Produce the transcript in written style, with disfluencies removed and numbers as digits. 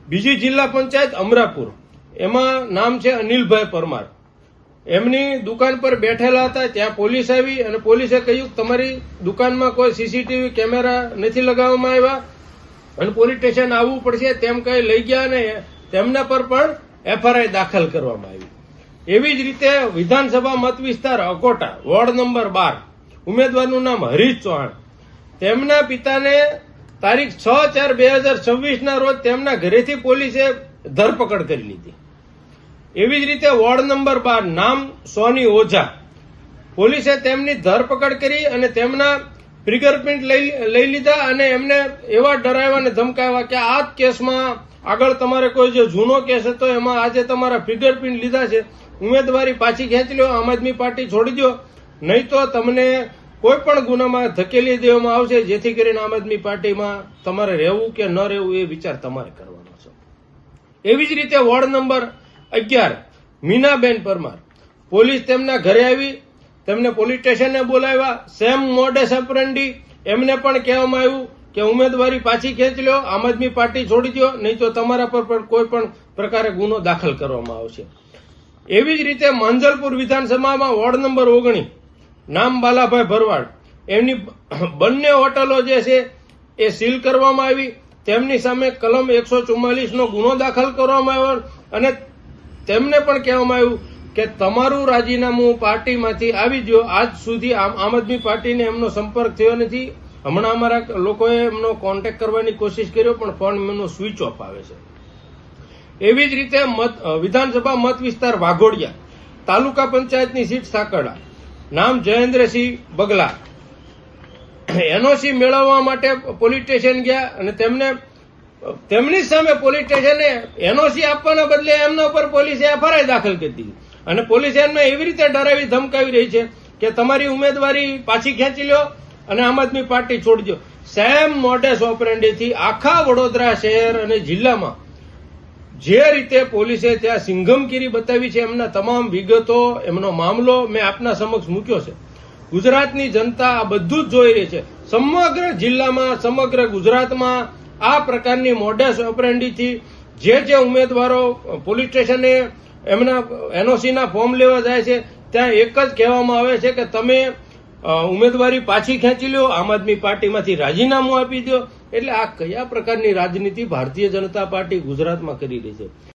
બીજી જિલ્લા પંચાયત અમરાપુર, એમાં નામ છે અનિલભાઈ પરમાર. એમની દુકાન પર બેઠેલા હતા, ત્યાં પોલીસ આવી અને પોલીસે કહ્યું કે તમારી દુકાનમાં કોઈ સીસીટીવી કેમેરા નથી લગાવવામાં આવ્યા અને પોલીસ સ્ટેશન આવવું પડશે તેમ કહી લઈ ગયા અને તેમના પર પણ એફઆરઆઈ દાખલ કરવામાં આવી. એવી જ રીતે વિધાનસભા મત વિસ્તાર અકોટા, વોર્ડ નંબર 12, ઉમેદવારનું નામ હરીશ ચૌહાણ. તેમના પિતાને તારીખ 6/4/2026 રોજ તેમના ઘરેથી પોલીસે ધરપકડ કરી લીધી. એવી જ રીતે વોર્ડ નંબર 12, નામ સોની ઓઝા, પોલીસે તેમની ધરપકડ કરી અને તેમના ફિંગરપ્રિન્ટ લઈ લીધા અને એમને એવા ડરાવ્યા અને ધમકાવ્યા કે આ જ કેસમાં આગળ તમારે કોઈ જે જૂનો કેસ હતો એમાં આજે તમારા ફિંગરપ્રિન્ટ લીધા છે, ઉમેદવારી પાછી ખેંચી લો, આમ આદમી પાર્ટી છોડી દો, નહીં તો તમને કોઈ પણ ગુનામાં ધકેલી દેવામાં આવશે, જેથી કરીને આમ આદમી પાર્ટીમાં તમારે રહેવું કે ન રહેવું એ વિચાર તમારે કરવાનો છે. એવી જ રીતે ward number 11, Minaben Parmar, police તેમના ઘરે આવી, તેમને પોલીસ સ્ટેશને બોલાવ્યા. સેમ મોડેસ ઓપરેન્ડી, એમને પણ કહેવામાં આવ્યું કે ઉમેદવારી પાછી ખેંચી લો, આમ આદમી પાર્ટી છોડી દો, નહીં તો તમારા પર પણ કોઈ પણ પ્રકારે ગુનો દાખલ કરવામાં આવશે. એવી જ રીતે માંજલપુર વિધાનસભામાં વોર્ડ નંબર 19, નામ બાલાભાઈ ભરવાડ, એમની બંને હોટલો જે છે એ સીલ કરવામાં આવી. તેમની સામે કલમ 144 નો ગુનો દાખલ કરવામાં આવ્યો અને તેમને પણ કહેવામાં આવ્યું કે તમારું રાજીનામું પાર્ટીમાંથી આવી દો. આજ સુધી આમ આદમી પાર્ટીને એમનો સંપર્ક થયો નથી. હમણાં અમારા લોકોએ એમનો કોન્ટેક્ટ કરવાની કોશિશ કર્યો પણ ફોન એમનો સ્વિચ ઓફ આવે છે. એવી જ રીતે વિધાનસભા મત વિસ્તાર વાઘોડિયા, તાલુકા પંચાયતની સીટ સાકરડા, નામ જયેન્દ્રસિંહ બગલા, એનઓસી મેળવવા માટે પોલીસ સ્ટેશન ગયા અને તેમની સામે પોલીસ સ્ટેશને એનઓસી આપવાના બદલે એમના ઉપર પોલીસે એફઆરઆઈ દાખલ કરી દીધી અને પોલીસે એમને એવી રીતે ડરાવી ધમકાવી રહી છે કે તમારી ઉમેદવારી પાછી ખેંચી લો અને આમ આદમી પાર્ટી છોડી દો. સેમ મોડેસ ઓપરેન્ડીથી આખા વડોદરા શહેર અને જિલ્લામાં જે રીતે પોલીસે ત્યાં સિંઘમગીરી બતાવી છે, એમના તમામ વિગતો, એમનો મામલો મેં આપના સમક્ષ મૂક્યો છે. ગુજરાતની જનતા આ બધું જ જોઈ રહી છે. સમગ્ર જિલ્લામાં, સમગ્ર ગુજરાતમાં આ પ્રકારની મોડેસ ઓપરેન્ડીથી જે ઉમેદવારો પોલીસ સ્ટેશને એમના એનઓસીના ફોર્મ લેવા જાય છે ત્યાં એક જ કહેવામાં આવે છે કે તમે ઉમેદવારી પાછી ખેંચી લો, આમ આદમી પાર્ટીમાંથી રાજીનામું આપી દો. એટલે આ કયા પ્રકારની રાજનીતિ ભારતીય જનતા પાર્ટી ગુજરાતમાં કરી રહી છે?